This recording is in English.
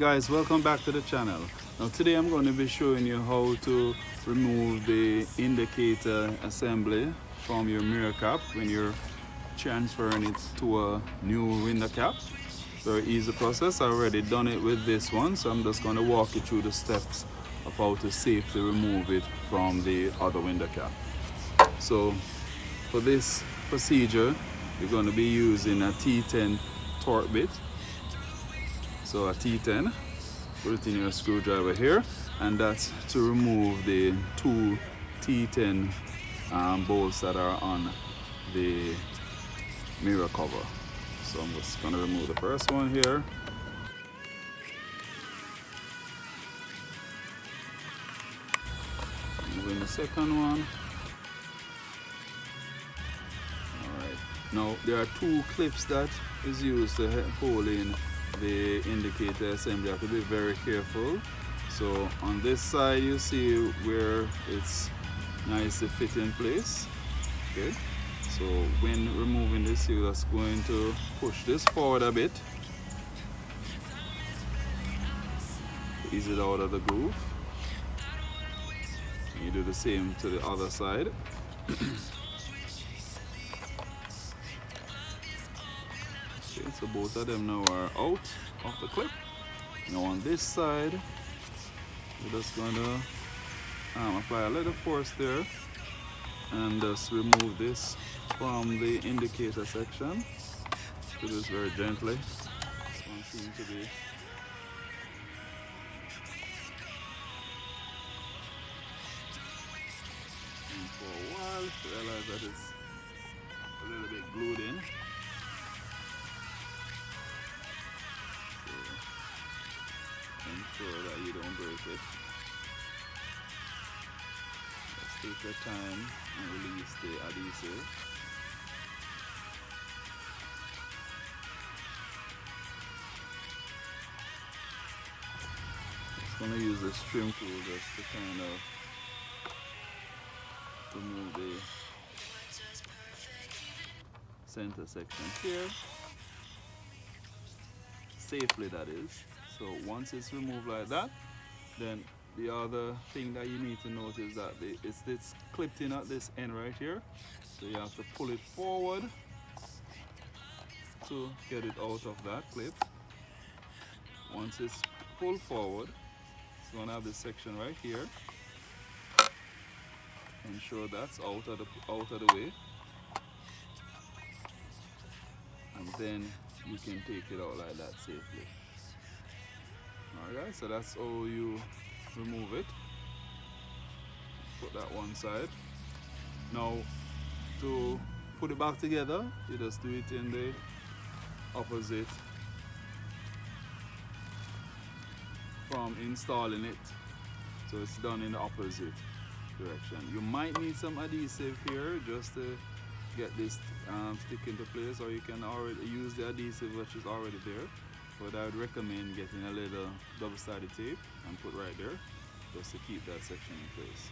Alright guys, welcome back to the channel. Now today I'm going to be showing you how to remove the indicator assembly from your mirror cap when you're transferring it to a new window cap. Very easy process. I already done it with this one, so I'm just going to walk you through the steps of how to safely remove it from the other window cap. So for this procedure you're going to be using a T10 torque bit. So a T10, put it in your screwdriver here, and that's to remove the two T10 bolts that are on the mirror cover. So I'm just going to remove the first one here. Moving the second one. Alright, now there are two clips that is used to hold in the indicator assembly. You have to be very careful. So on this side you see where it's nicely fit in place. Okay, so when removing this you're just going to push this forward a bit, ease it out of the groove. You do the same to the other side. Okay, so both of them now are out of the clip. Now on this side, we're just going to apply a little force there and just remove this from the indicator section. Do this very gently. This one seems to be and for a while, realize that it's a little bit glued in. Ensure that you don't break it. Let's take your time and release the adhesive. Just going to use this trim tool just to kind of remove the center section here. Safely, that is. So once it's removed like that, then the other thing that you need to note is that it's clipped in at this end right here. So you have to pull it forward to get it out of that clip. Once it's pulled forward, it's going to have this section right here. Ensure that's out of the way. And then you can take it out like that safely. Alright, so that's how you remove it. Put that one side. Now to put it back together, you just do it in the opposite from installing it. So it's done in the opposite direction. You might need some adhesive here just to get this stick into place, or you can already use the adhesive which is already there. But I would recommend getting a little double-sided tape and put right there just to keep that section in place.